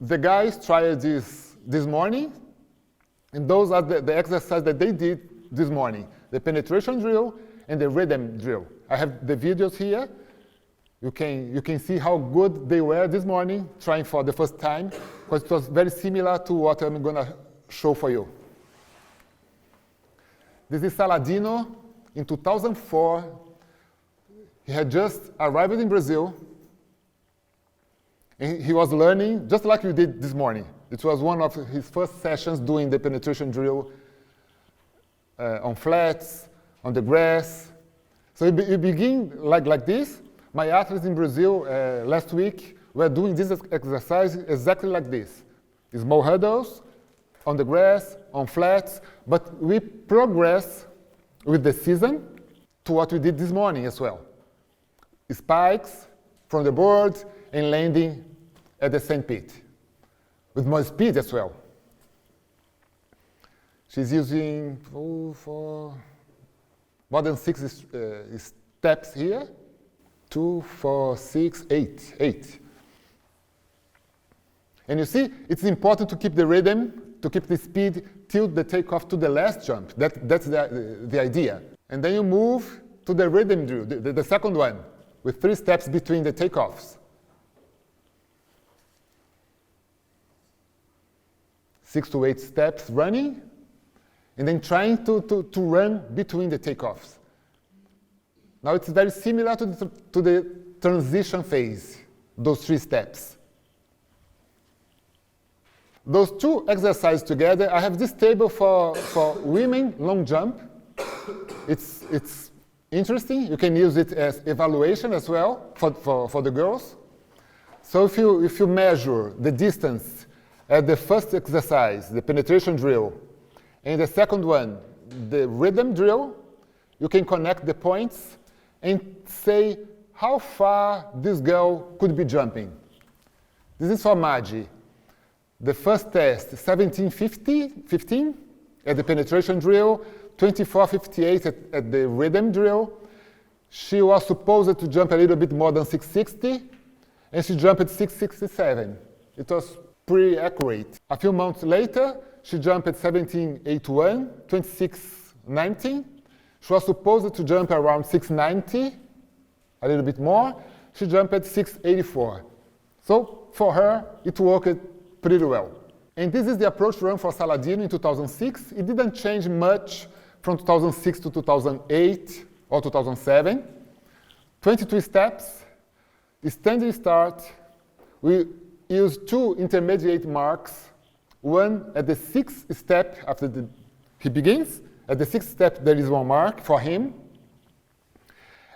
the guys tried this morning, and those are the exercises that they did this morning. The penetration drill and the rhythm drill. I have the videos here. You can see how good they were this morning, trying for the first time, because it was very similar to what I'm going to show for you. This is Saladino in 2004. He had just arrived in Brazil, and he was learning just like you did this morning. It was one of his first sessions doing the penetration drill on flats, on the grass. So you begin like this. My athletes in Brazil last week were doing this exercise exactly like this. Small hurdles on the grass, on flats, but we progress with the season to what we did this morning as well. Spikes from the board and landing at the same pit, with more speed as well. She's using for more than 6 steps here. 2, 4, 6, 8. And you see, it's important to keep the rhythm, to keep the speed till the takeoff to the last jump. That's the idea. And then you move to the rhythm drill, the second one, with 3 steps between the takeoffs. 6 to 8 steps running, and then trying to run between the takeoffs. Now it's very similar to the transition phase, those 3 steps. Those 2 exercises together, I have this table for women long jump. It's interesting. You can use it as evaluation as well for the girls. So if you measure the distance at the first exercise, the penetration drill, and the second one, the rhythm drill, you can connect the points and say how far this girl could be jumping. This is for Maggi. The first test, 17:15 at the penetration drill, 24:58 at the rhythm drill. She was supposed to jump a little bit more than 660, and she jumped at 667. It was pretty accurate. A few months later, she jumped at 17:81, 26:19. She was supposed to jump around 690, a little bit more. She jumped at 684. So for her, it worked pretty well. And this is the approach run for Saladino in 2006. It didn't change much from 2006 to 2008 or 2007. 22 steps, standing start. We use 2 intermediate marks, one at the 6th step after he begins. At the 6th step, there is 1 mark for him.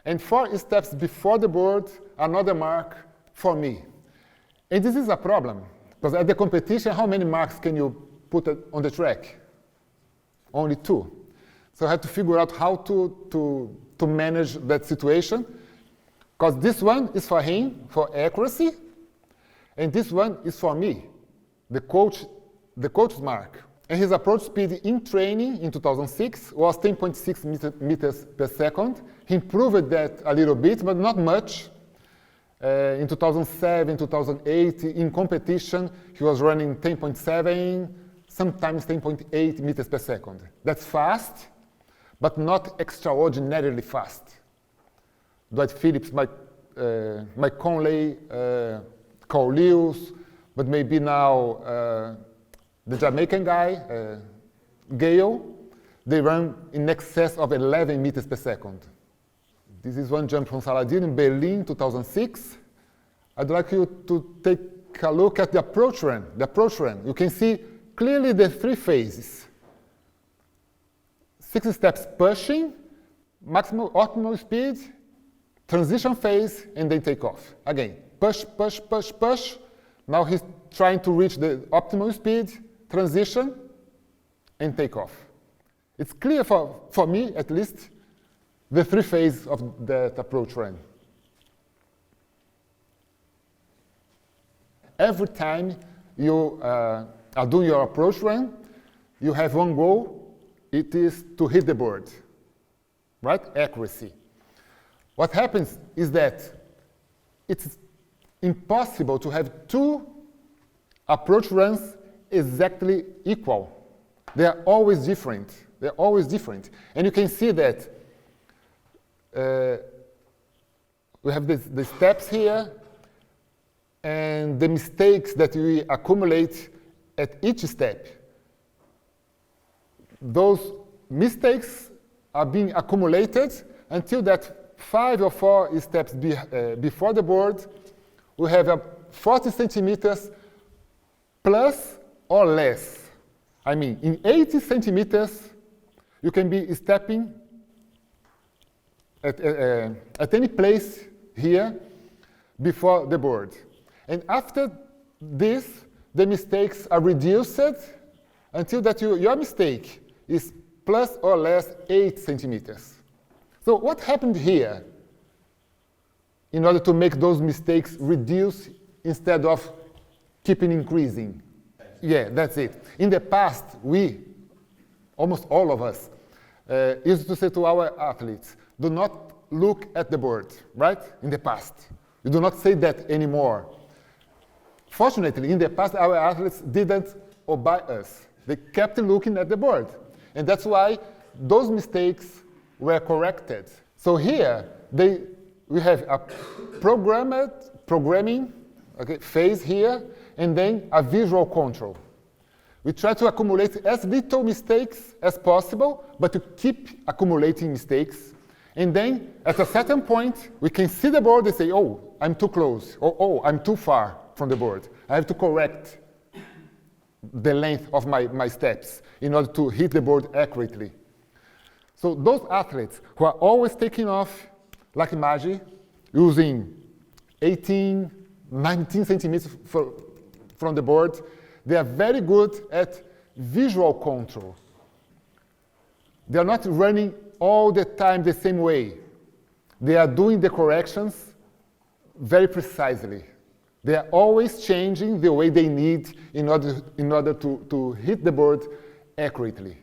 And 4 steps before the board, another mark for me. And this is a problem, because at the competition, how many marks can you put on the track? Only 2. So I had to figure out how to manage that situation, because this one is for him, for accuracy, and this one is for me, the coach's mark. And his approach speed in training in 2006 was 10.6 meters per second. He improved that a little bit, but not much. In 2007, 2008, in competition, he was running 10.7, sometimes 10.8 meters per second. That's fast, but not extraordinarily fast. Dwight Phillips, Mike Conley, Carl Lewis, but maybe now the Jamaican guy, Gale, they run in excess of 11 meters per second. This is one jump from Saladino in Berlin, 2006. I'd like you to take a look at the approach run. You can see clearly the 3 phases. 6 steps pushing, optimal speed, transition phase, and then take off. Again, push, push, push, push. Now he's trying to reach the optimal speed, transition, and take off. It's clear for me, at least, the 3 phases of that approach run. Every time you are doing your approach run, you have one goal. It is to hit the board, right? Accuracy. What happens is that it's impossible to have 2 approach runs exactly equal. They are always different. They're always different. And you can see that we have the steps here, and the mistakes that we accumulate at each step. Those mistakes are being accumulated until that 5 or 4 steps before the board, we have a 40 centimeters plus or less. I mean, in 80 centimeters, you can be stepping at any place here before the board. And after this, the mistakes are reduced until that your mistake is plus or less 8 centimeters. So what happened here in order to make those mistakes reduce instead of keeping increasing? Yeah, that's it. In the past, we, almost all of us, used to say to our athletes, do not look at the board, right? In the past. You do not say that anymore. Fortunately, in the past, our athletes didn't obey us. They kept looking at the board. And that's why those mistakes were corrected. So here, we have a programming phase here, and then a visual control. We try to accumulate as little mistakes as possible, but to keep accumulating mistakes. And then, at a certain point, we can see the board and say, oh, I'm too close, or oh, I'm too far from the board. I have to correct the length of my steps in order to hit the board accurately. So those athletes who are always taking off like Maggi, using 18, 19 centimeters from the board, they are very good at visual control. They are not running all the time the same way. They are doing the corrections very precisely. They are always changing the way they need in order to hit the board accurately.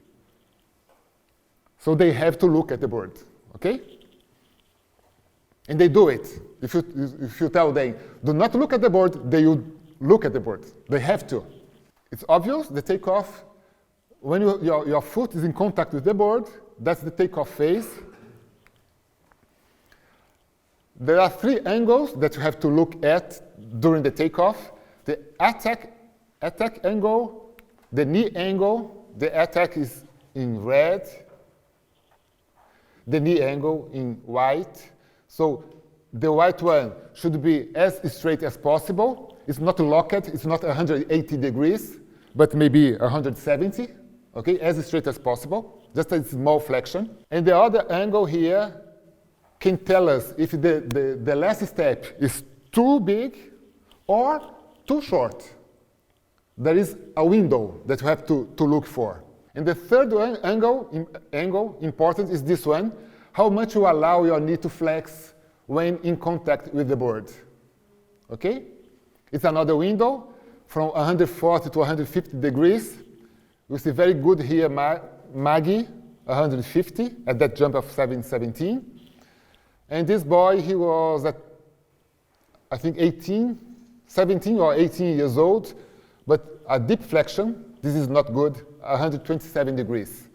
So they have to look at the board, okay? And they do it. If you tell them, do not look at the board, they will look at the board. They have to. It's obvious, the takeoff, when your foot is in contact with the board, that's the takeoff phase. There are 3 angles that you have to look at during the takeoff. The attack angle, the knee angle, the attack is in red, the knee angle in white. So the white one should be as straight as possible. It's not locked, it's not 180 degrees, but maybe 170, okay, as straight as possible, just a small flexion. And the other angle here can tell us if the last step is too big or too short. There is a window that you have to look for. And the third angle important is this one, how much you allow your knee to flex when in contact with the board. Okay? It's another window from 140 to 150 degrees. We see very good here, Maggie, 150 at that jump of 717. And this boy, he was at, I think, 17 or 18 years old, but a deep flexion, this is not good, 127 degrees.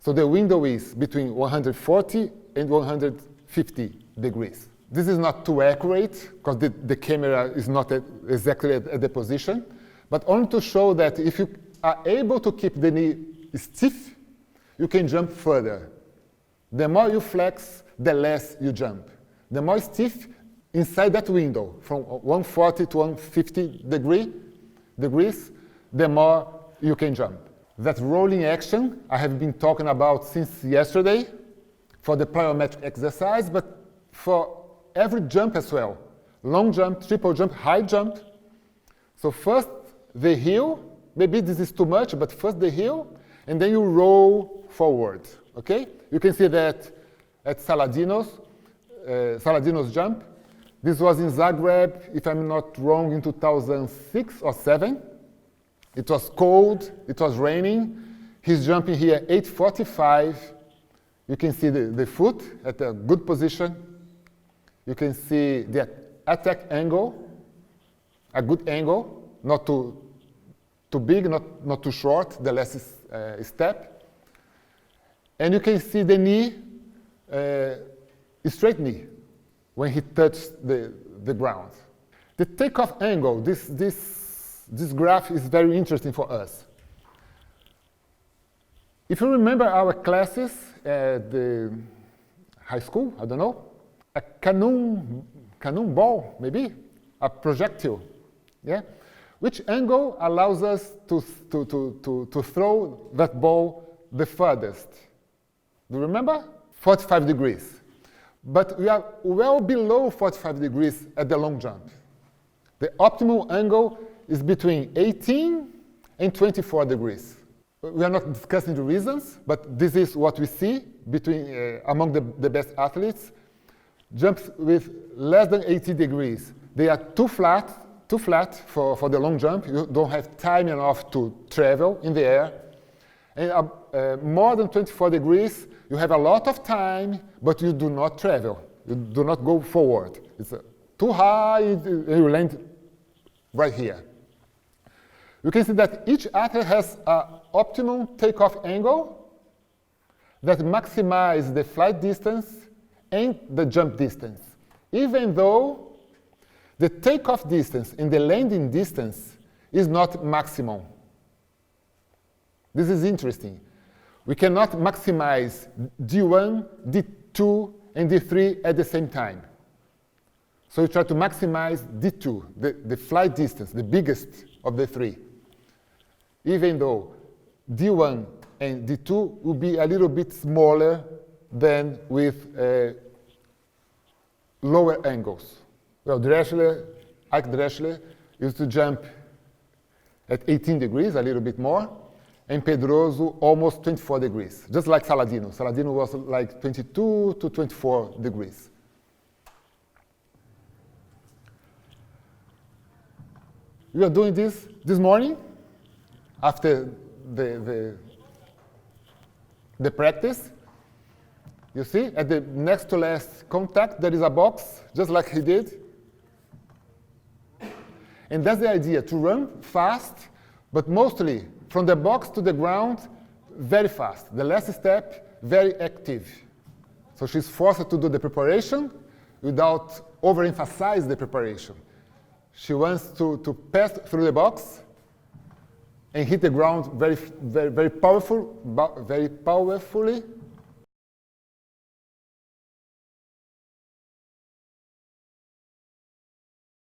So the window is between 140 and 150 degrees. This is not too accurate, because the camera is not exactly at the position, but only to show that if you are able to keep the knee stiff, you can jump further. The more you flex, the less you jump. The more stiff inside that window, from 140 to 150 degrees, the more you can jump. That rolling action I have been talking about since yesterday for the plyometric exercise, but for every jump as well. Long jump, triple jump, high jump. So first the heel, maybe this is too much, but first the heel, and then you roll forward, okay? You can see that at Saladino's jump. This was in Zagreb, if I'm not wrong, in 2006 or 7. It was cold, it was raining. He's jumping here 845. You can see the foot at a good position. You can see the attack angle, a good angle. not too big, not too short, the last step. And you can see the knee, straight knee, when he touched the ground. The takeoff angle, this graph is very interesting for us. If you remember our classes at the high school, I don't know, a cannonball, maybe, a projectile, yeah? Which angle allows us to throw that ball the furthest? Do you remember? 45 degrees. But we are well below 45 degrees at the long jump. The optimal angle is between 18 and 24 degrees. We are not discussing the reasons, but this is what we see among the best athletes. Jumps with less than 80 degrees. They are too flat for the long jump. You don't have time enough to travel in the air. And more than 24 degrees, you have a lot of time, but you do not travel. You do not go forward. It's too high, and you land right here. You can see that each athlete has an optimum takeoff angle that maximizes the flight distance and the jump distance, even though the takeoff distance and the landing distance is not maximum. This is interesting. We cannot maximize D1, D2, and D3 at the same time. So we try to maximize D2, the flight distance, the biggest of the three, even though D1 and D2 will be a little bit smaller than with lower angles. Well, Ike Drechsler used to jump at 18 degrees, a little bit more, and Pedroso almost 24 degrees, just like Saladino. Saladino was like 22 to 24 degrees. We are doing this morning after the practice. You see, at the next to last contact, there is a box, just like he did. And that's the idea, to run fast, but mostly from the box to the ground, very fast. The last step, very active. So she's forced to do the preparation without overemphasize the preparation. She wants to pass through the box and hit the ground very powerfully,